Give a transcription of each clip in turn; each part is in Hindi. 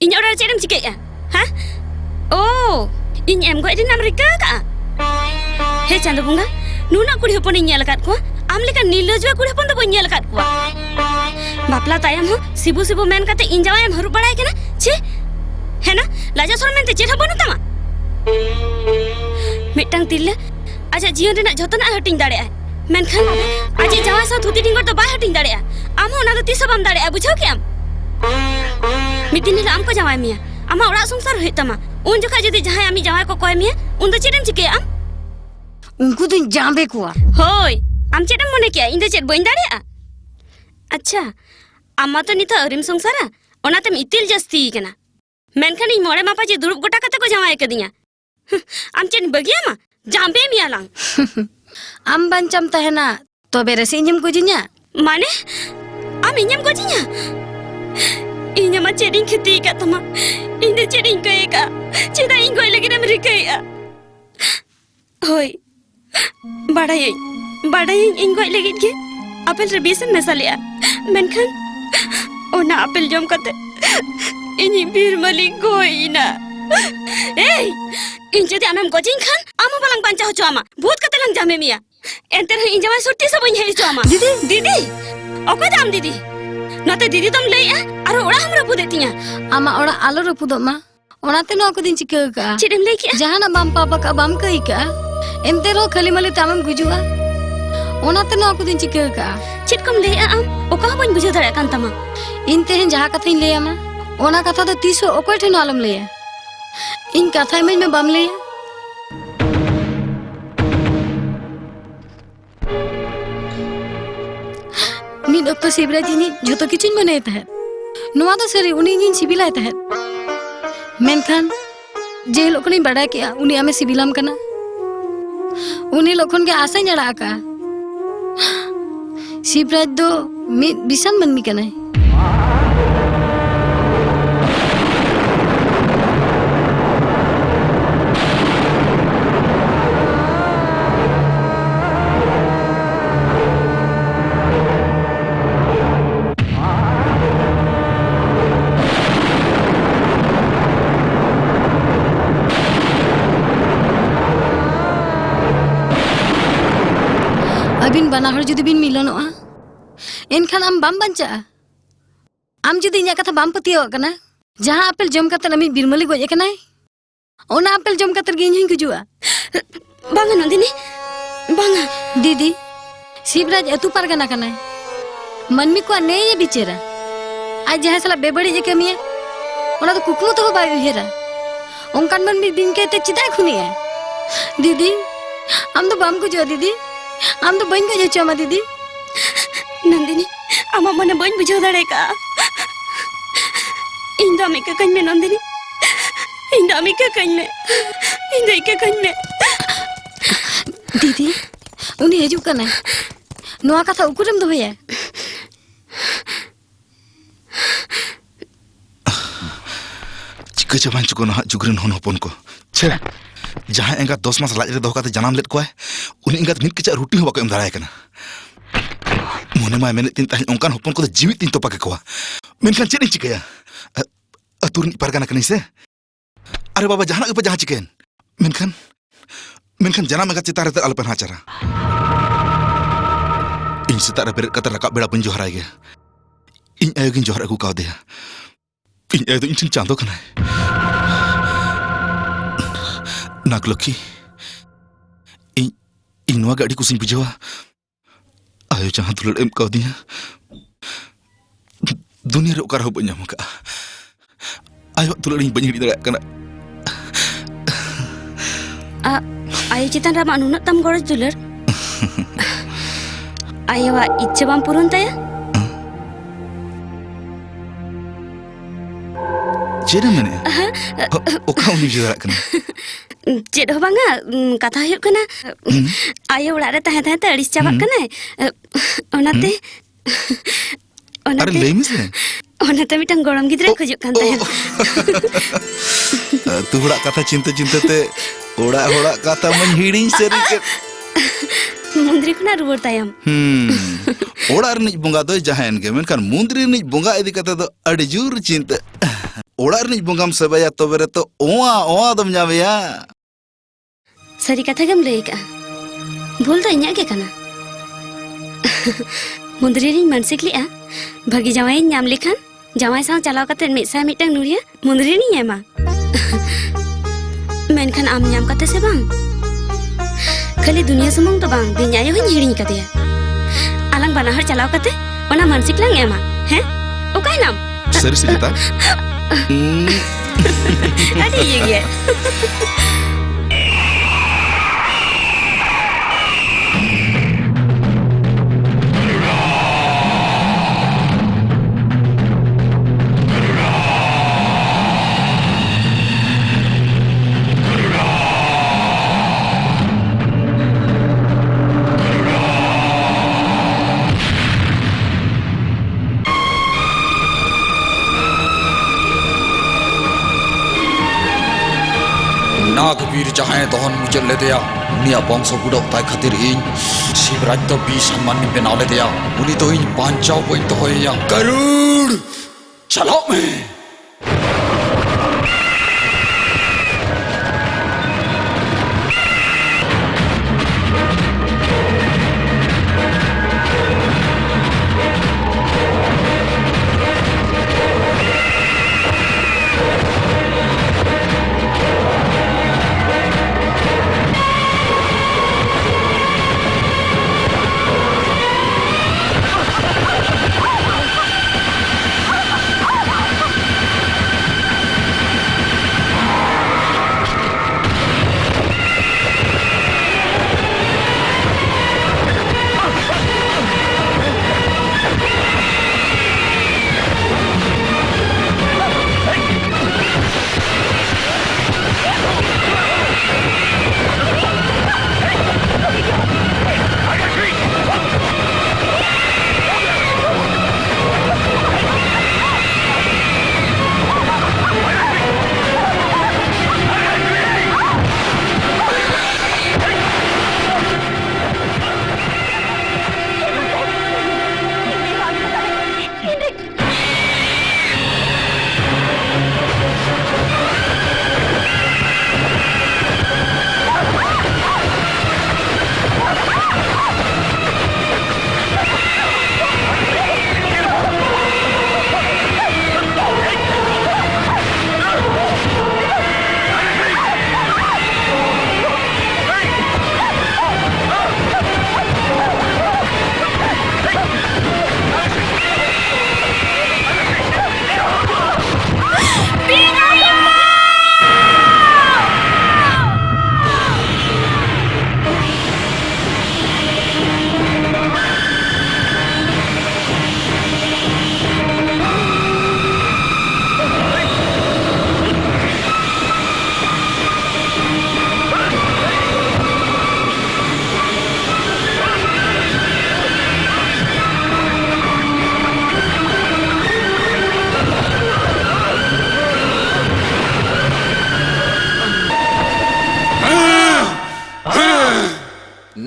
In orang cedem cikek ya? Hah? Oh, in em gua ini Amerika ka? Hei Chandu Bunga, nuna kuri hopon ini nyalakat ko. Am lekan niloj wa kuri hopon to boi nyalakat ko. Bapla tayam ho sibu men kate in jawa em haru badai kana? Che? है ना? लाजा सोर में ते चेहरा बनो तमा? मिट्टंग तिल्ले आजा जीवन रे ना जोतना हटिंग दाड़े आय मेनखान आजे जावा सा धुती टिंगर तो बाय हटिंग दाड़े आ आम ओना तो तीस बाम दाड़े आ बुझाओ के आम मितिन रे आम को जावाय मिया आमा ओड़ा संसार होय तमा उन जखा जदी जहां आमी जावाय को कोय मिया उन तो चेडम चिके आम उनको तो जांबे कोआ होय आम चेडम मने के इन तो चेड बइन दाड़े आ अच्छा आमा तो निता अरिम संसारा ओना तम इतिल जस्ती केना मेनखान इन मोड़े मापा जे दुरुब गोटा कते को जावाय कदिया आम चेन बगिया मा जांबे मिया लांग आम बंचम तहना तो बेरे सिंजम को जिन्या माने आम इन्यम को जिन्या इन्या मा चेडिंग खती का तमा इने चेडिंग कए का चेदा इन कोई लगे ना मेरे कए आ होय बाड़ाई इन कोई लगे के apel रे बेसन मसाले आ मेनखान ओना apel जम कते इनी बीर मलिक गोइना ए इन जदि आमेम गजिन खान आमो बालांग पांचा हो आमा भूत कते लंग जामे मिया एंतर इन जमा सुट्टी सब इन हेचो आमा दीदी ओके दाम दीदी नते दीदी तुम ले आ आरो ओड़ा हमरा रपु देतिया आमा ओड़ा आलो रपु दो मा ओनाते नो को दिन चिके का चिडम ले के जहाना बाम पापा का बाम कई का एंते रो खली मले तामम गुजुआ ओनाते नो को दिन चिके का चिटकम ले आ आम ओका बन बुझो दड़ा कान तमा इनते हैं जहा कथा ले आमा ओना कथा तो 30 ओकोय ठेन आलम ले इन कथा में बम ले नी डॉक्टर शिवराज जी जो किचुन मने तहे नुआ तो सरी उनी जी सिबिलाय तहे मेनखान जे लोकनी बड़ा के उनी आमे सिबिलाम कना उनी लोखन के आशा जड़ा का शिवराज दो मी बिसान मनमी कना अबिन बनाहर जुदी बिन मिलनोआ एनखान आम बाम बंचा आम जुदी इन्या कथा बाम पतियो कना जहां आपेल जम कते नमी बिरमली गोज कनाय ओना आपेल जम कते गे इᱧ गुजुआ बांगा नंदिनी बांगा दीदी शिवराज एतु पारगना कनाय मनमी को ने ये बिचेरा आज जहां सला बेबड़ी जे कमिया ओना तो कुकमु तो बाय उहेरा ओंकान मनमी दिन के ते चिदा खुनिया दीदी हम तो बाम गुजुआ दीदी आम तो बन गए चमा दीदी नंदिनी आमा मने बन बुझो दड़े का इन दो में ककन में नंदिनी इन दो में ककन में इन दो के ककन में दीदी उनी हेजु कना नोआ कथा उकुरम दोया चिका जबान चुको ना जुगरन होन होपन को छे जहां एंगा 10 मास लाज रे दो काते जनाम लेत कोय उनी एंगा मिट किचा रोटी हो बाको एम दाराय कना मोने मा मेने तीन ताहि ओंकान होपन को जीवित तीन तो पाके कोवा मेनखान चेनी चिकया अतुरनी पारगाना कनी से अरे बाबा जहां पे जहां चिकेन मेनखान जनाम एंगा चितारे ते अलपन हाचारा इन सितारा बेरे कता रका बेड़ा बन जोहराय गे इन आयोगिन जोहर अगु काव देया इन आयो इन चिन चांदो कना नागलखी इन नवा गाड़ी कुसिन बुझवा आयो जहां दुलड़ एम का दिया दुनिया रे ओकार हो बन्याम का आयो दुलड़ इन बनी दड़ा कना आयो चितान रा मानुना तम गरज दुलड़ आयो वा इच्छा बाम पुरन तया चेरे मने ओका उनी जरा कना चेड हो बांगा कथा हुयो कना आयो उड़ा रे तहे तहे अड़िस चाबा कना ओनाते अरे लेमी से ओनाते मिटंग गरम गिदरे खजु कान तहे तू उड़ा कथा चिंता ते उड़ा कथा मन हिडिंग सेरी के मुंद्री खुना रुवर तायम उड़ा रनिज बोंगा दो जहान के मेनखान मुंद्री निज बोंगा इदी कथा दो अड़ी जुर चिंता ओड़ा रनिज बंगाम सेबाया तबे रे तो ओआ ओआ दम जामेया सारी कथा गम लई का भूल तो इन्या के कना मुंदरी रिन मानसिक लिया भागी जावाई नाम लेखान जावाई साव चलाव कते मिसा मिटंग नुरिया मुंदरी नि एमा मेनखान आम नाम कते से बांग खाली दुनिया सुमंग तो बांग बिन्यायो हन हिड़िंग कते आलंग बनाहर चलाव कते ओना मानसिक लंग एमा हैं ओकाय नाम सरी सिता अरे ये नागवीर जहां दहन मुझे ले दिया उनिया बंश गुड़ो ताई खातिर इन शिवराज तो बी सम्मान में बनाव ले दिया उनी तो इन पांचाव बन तो होया गरुड़ चलो मैं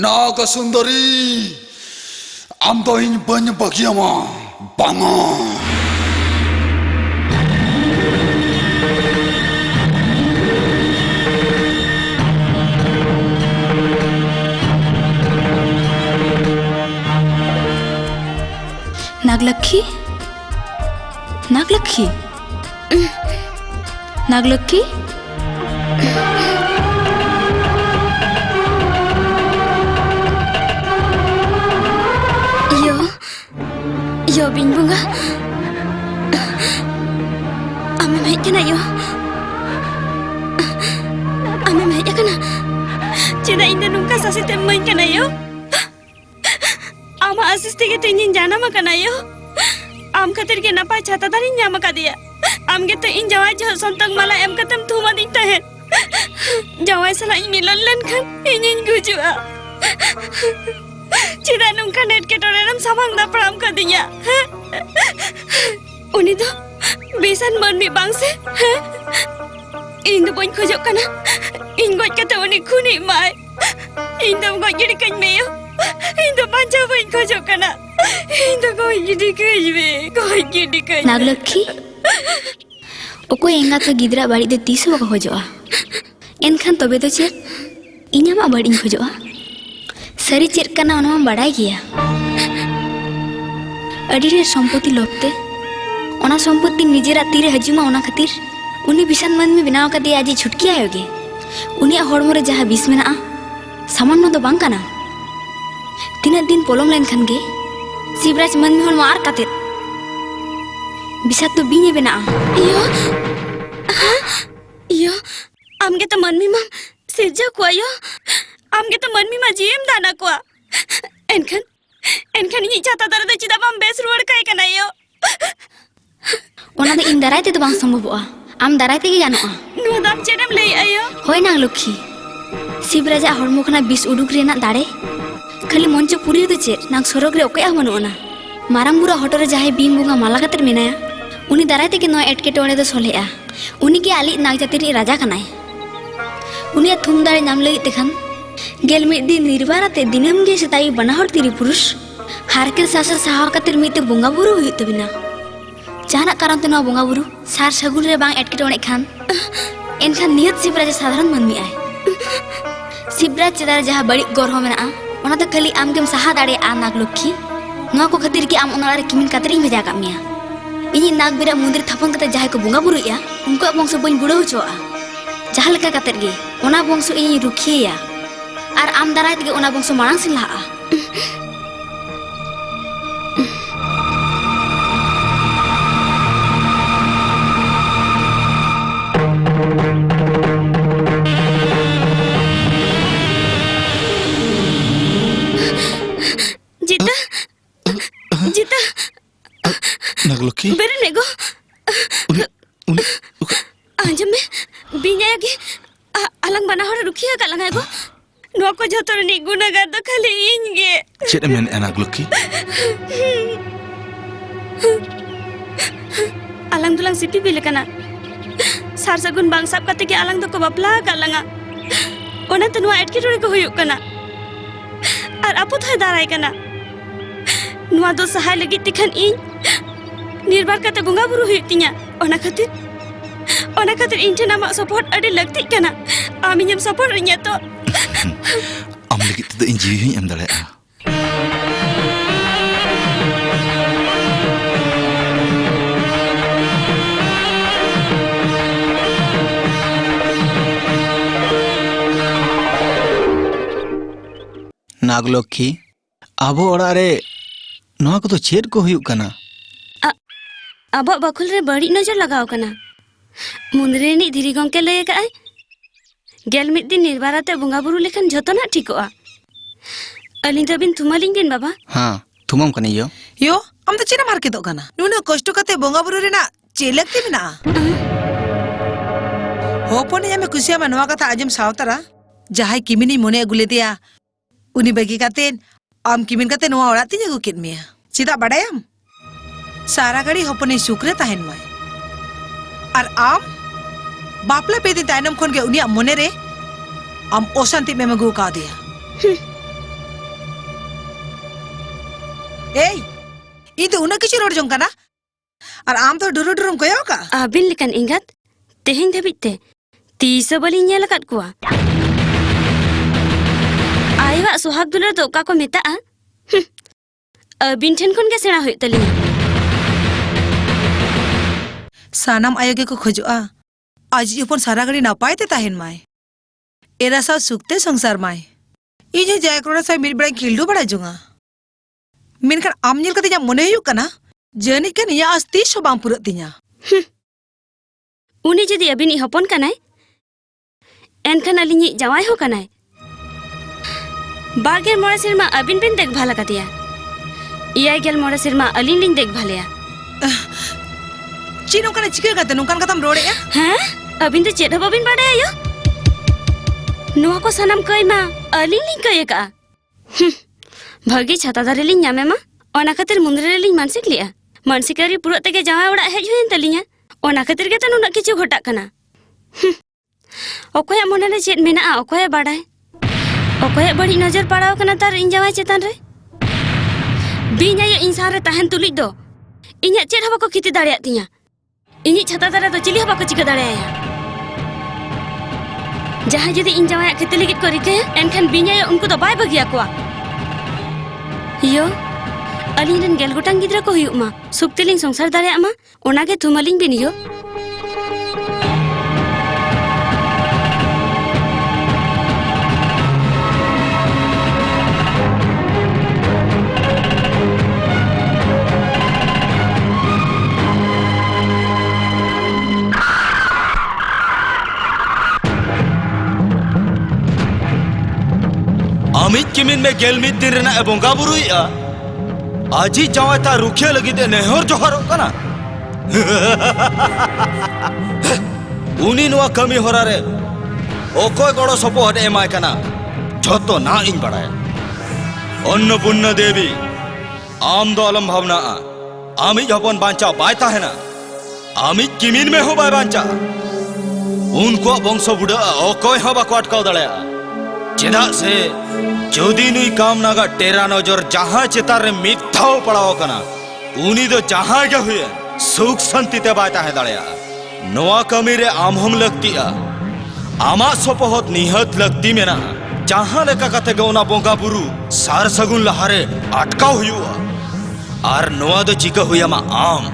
नाग सुंदरी आम तो इन बन बगिया मा बांगा नागलक्ष्मी नागलक्ष्मी नागलक्ष्मी यो बिन बुंगा आमे mai kana yo ame mai kana cida inda nungka sasi temai kana yo ama asiste ke tinin jana ma kana yo am khatir ke napai chata dari nyama ka dia am ge to in jawai jo sontang mala em katam thuma ding tahen jawai sala in milan len kan inin gujua cida nungka net ke toreram samang da pram ka dia uni do besan manmi bangse इन दो बन खोजो कना इन गोज कते उनी खुनी माय इन दो गोज गिडी कन मेयो इन दो पंचा बन खोजो कना इन दो गोज गिडी कन ओको एंगा तो गिद्रा बाड़ी दे तीस बको खोजोआ एनखान तबे तो चेत इन्यामा बाड़ी खोजोआ सरी चेत कना ओना मा बाड़ाय गिया अडी रे सम्पत्ति लोभते ओना सम्पत्ति निजेरा तीरे हजुमा ओना खातिर उनी बिसान मन में बनाव का दे आज छुटकी आयोगे उनिया हड़मो रे जहां बिस मेना सामान्य तो बांग काना तीना दिन पोलम लेन खान गे शिवराज मन में हड़मो आर काते बिसात तो बीने बेना यो आमगे तो मन में सिरजा को यो आमगे तो मन में जीएम दाना को एनखन एनखन ये चाहता दर दे चिदा बम बेस रोड काय कना यो ओना दे इन दराय ते तो बांग संभवआ आम दाराय ते गानोआ नुआ दाम चेडम लई आयो होय ना लक्ष्मी शिवराजा हड़मो खना बिस उडुक रेना दाड़े खाली मंच पुरी दो चेत नाग सरग रे ओकया मनुना मारांग बुरा हटो रे जाहे बीम बुंगा माला कतर मेनाया उनी दाराय ते के नो एटकेटोड़े दो सोलेआ उनी के आली नाग जाति रे राजा कनाय उनी थुम दाड़े नाम लई तेखान गेल मिद दिन निर्वाराते दिनम गे सेताई बनाहर तिरी पुरुष हारकेल सासर साहा कतर मिते बुंगा बुरु हुई तबिना जहाना कारण ते नो बुंगा बुरु सार सगुन रे बांग एटकेटोड़े खान एनखान नियत शिवराज साधारण मनमी आय शिवराज चेदार जहा बड़ी गौरव मेना ओना तो खाली आमगेम साहा दाड़े आ नाग लक्ष्मी नो को खातिर के आम ओना रे किमिन कतरी भेजा का मिया इनी नाग बिरा मंदिर थापन कते जाय को बुंगा बुरुया उनको वंश बइन बुड़ो होचोआ जहा लेका कतर गे ओना वंश इनी रुखिया आर आम दाराय ते ओना वंश मांग सिलाहा नागलोकी बेरे नेगो आंजम में बिन्या के अलंग बना हो रुखिया कलंग है गो नो को जतोर नि गुनागार दो खाली इनगे चेद मेन नागलोकी अलंग दुलंग सिपी बिले कना सार सगुन बांग साब कते के अलंग दो को बपला कलंगा ओना तनुआ एटकी टोरे को हुयुक कना आर आपु थाय दाराय कना नुआ दो सहाय लगी तिखन इन निर्बार कते बुंगा बुरु हुई तिया ओना खातिर इन ठेन आमा सपोर्ट अडी लगती कना आम इᱧᱮᱢ सपोर्ट रिnya तो आम लगी तो इन जीवी ही एम दाड़ेया नागलक्ष्मी आबो ओड़ा रे नोआ को तो चेद को हुयुक कना अब बकुल रे बड़ी नजर लगाव कना मुंदरे नि धीरी गंके लय का गेल मिद दिन निर्बाराते बुंगा बुरु लेखन जतना ठिकोआ अलिं दबिन थुमालिं दिन बाबा हां थुमम कनी यो हम तो चेना मार के दो कना नुना कष्ट कते बुंगा बुरु रेना चेलकती बिना होपने में कुसिया में नवा कथा आजम सावतारा जहाय किमिनी मोने अगुले दिया उनी बगी कातेन आम किमिन काते नवा ओड़ा तिन अगु केद मिया चिदा बाडायाम सारा घड़ी होपने शुक्र ताहेन माय और आम बापला पेदी तायनम खन के उनिया मोने रे आम ओशांति में मगु का दिया ए ई तो उना किछि रोड जों कना और आम तो डुरु डुरुम कयो का आबिन लेकन इंगत तेहेन धबिते तीस बलिं नेल काट कुआ आयवा सुहाग दुलर दो का को मेता अबिन ठेन खन के सेना होय तलिया सानाम आयोगे को खोजोआ आज अपन सारा घड़ी नापाय ते ताहेन माय एरा सा सुखते संसार माय इजे जाय करोना सा मिर बड़ा खिलडू बड़ा जोंगा मेनखान आम नेल कते जा मने हुयुक कना जनी के निया अस्ति सोबाम पुरत तिया उनी जदी अबिन हपन कनाय एनखान अलिनि जावाय हो कनाय बारगेल मोड़ा सिरमा अबिन बिन देखभाल कतिया इयाय गेल मोड़ा सिरमा अलिन लिंग देखभालया चीनो कने चिके कते नुकान कतम रोड़े हैं अबिन ते चेड बबिन बाडे आयो नुआ को सनम कयमा अलिन लिंग कय का भागी छाता दारे लिंग ᱧᱟᱢᱮ मा ओना खातिर मुंदरे लिंग मानसिक लिया मानसिकारी पुरो तेगे जावाय ओड़ा हेज हुयन तलिया ओना खातिर के त नुना किछु घटा कना ओकोया मोने रे चेड मेना ओकोया बाडाय ओकोया बड़ी नजर पड़ाव कना तार इन जावाय चेतान रे बिना ये इंसान रे ताहन तुलिज दो इnya चेड हबा को खिति दाड़िया तिया इन्हीं छाता दारा तो चिली बाको चिका दाड़ाया जहाँ जुदी इन जवाया खेते लगित को रिके एनखान बिन्या उनको तो बाय बगिया को यो अलिन गेल गोटांग गिद्रा को हुयुक मा सुक्तिलिंग संसार दाड़ाया मा ओनागे थुमालिंग बिन यो अमित किमिन में गेलमित दिन रेना बोंगा बुरुइया आजी जावाता रुखिया लगी दे नेहर जोहारो कना उनी नवा कमी होरा रे ओकोय गड़ो सपोर्ट एमाय कना झोतो ना इन बड़ाया अन्नपूर्णा देवी आम दो अलम भावना आमित हपन बांचा बायता है ना आमित किमिन में हो बाय बांचा उनको वंश बुढ़ा ओकोय हो बाको अटकाव दड़ाया चेदा से जोदी नुई काम नागा टेरा नजर जहां चेतार रे मिथाओ पड़ाओ कना उनी दो जहां के हुए सुख शांति ते बायता है दड़या नवा कमी रे आमहम लगतिया आमा सपोहत निहत लगती मेना जहां लेका कते गौना बोंगा बुरु सार सगुन लहारे अटकाव हुआ आर नवा दो चिका हुआ मा आम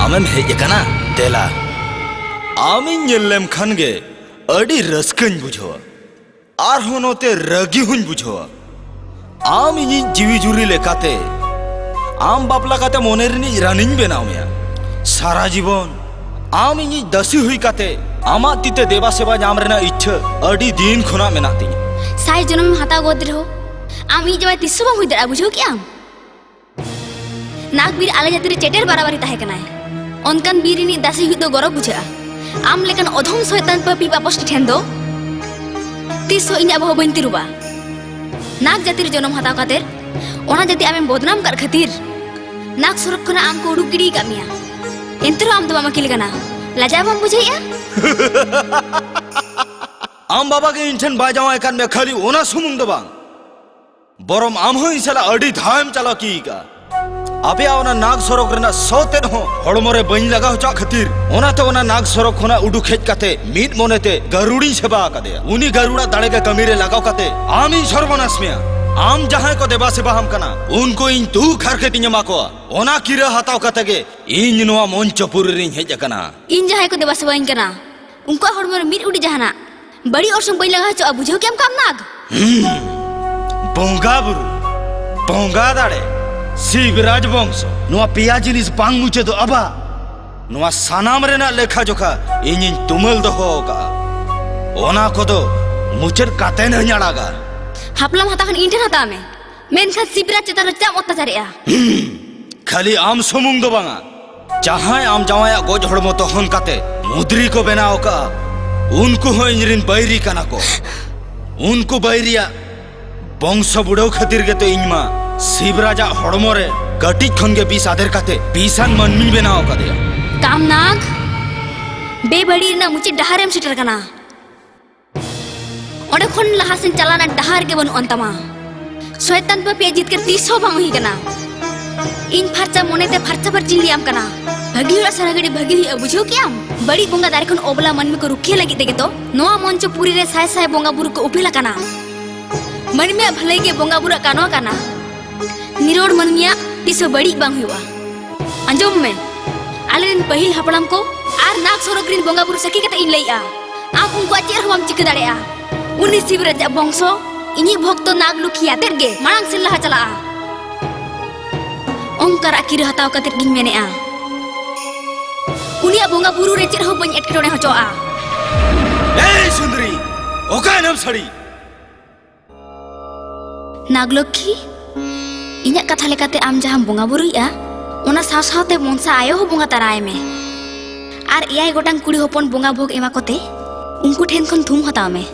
आमेम हेज कना तेला आमिन येल्लेम खनगे अडी रस्कन बुझो आर होनोते रगी हुन बुझो आम इनी जीवी जुरी लेकाते आम बापला काते मोनेरनी रानिंग बेनाव मेया सारा जीवन आम इनी दसी हुई काते आमा तीते देवा सेवा जाम रेना इच्छा अडी दिन खुना मेना ती साई जन्म हाता गोद रहो आम ई जवाय तिस्सो बांग हुई दड़ा बुझो क्या नागबीर आले जातिर चेटेर बराबरी ताहे कनाय ओनकान बीरिनी दासी हुई दो गौरव बुझा आम लेकन अधम शैतान पपी पापस्ट ठेन दो तिसो इना बहो बइन तिरुबा नाग जातिर जन्म हाताव कातेर ओना जाति आमें बदनाम कर खातिर नाग सुरक खना आम को उडुक गिडी कामिया एंतरो आम दो बामा किल कना लाजा बाम बुझाइया आम बाबा के इंठन बाजावा एकान में खाली ओना सुमुंग दो बांग बरम आम हो इंसला अडी धाम चला की का आपे ओना नाग सरक रेना सोतेन हो हड़मोरे बइन लगा हो चा खातिर ओना तो ओना नाग सरक होना उडुक हेज काते मीत मोनेते गरुड़ी सेवा कादे उनी गरुड़ा दाड़े के कमीरे लगाव काते आमी सर्वनाश में आम जहां को देवा सेवा हम कना उनको इन तू खर के तिnya माको ओना किरा हताव काते गे इन नोआ मंचपुर रिन हेज कना इन जहां को देवा सेवा इन कना उनको हड़मोरे मीत उडी जहाना बड़ी और संग बइन लगा चा बुझो केम काम नाग बोंगा बुरु बोंगा दाड़े शिवराज वंश नुआ पिया जिनिस बांग मुचे दो अबा नुआ सानाम रेना लेखा जोखा इन तुमल दो होगा ओना को दो मुचर काते न न्याड़ागा हापलम हाता खन इंटन हाता में मेनखा शिवराज चेता रचा अत्याचारिया खाली आम सुमुंग दो बांगा जहां आम जावाया गोज हड़मो तो हन काते मुद्री को बनाओ का उनको हो इंजरिन बैरी कना को उनको बैरिया वंश बुढ़ो खातिर के तो इनमा शिवराजा हड़मोरे गटी खन के बीस आधेर काते बीसान मनमी बनाओ का दिया काम नाग बेबड़ी ना मुझे डहारेम सिटर कना ओडे खन लहासिन चलाना डहार के बन अंतमा शैतान पे जीत के 300 बांग ही कना इन फरचा मोनेते फरचा पर चिलियाम कना भगी हुआ सरगड़ी भगी हुई बुझो क्या बड़ी बोंगा दारे खन ओबला मनमी को रुखिया लगी देगे तो नोआ मंचो पूरी रे साय साय बोंगा बुरु को उपिला कना मन में भले के बोंगा बुरा कानो कना निरोड़ मन मिया तिसो बड़ी बांग हुआ अंजोम में आलेन पहिल हपड़ाम को आर नाग सोरग्रीन बोंगा बुरु सकी कते इन लइया आम उनको चेर हम चिक दाड़ेया उनी शिवराज वंशो इनी भक्त नाग लुखिया तेरगे मांग से लहा चला ओंकार आकिर हताव कते गिन मेनेआ उनिया बोंगा बुरु रे चेर हो बन एटकेटोने हचोआ ए सुंदरी ओका नाम सड़ी नागलक्ष्मी इन्या कथा लेकाते आम जहां बोंगा बुरुइया ओना साव सावते मनसा आयो हो बोंगा तराय में आर एयाय गोटांग कुड़ी होपन बोंगा भोग एमा कोते उनको ठेन खन थुम हताव में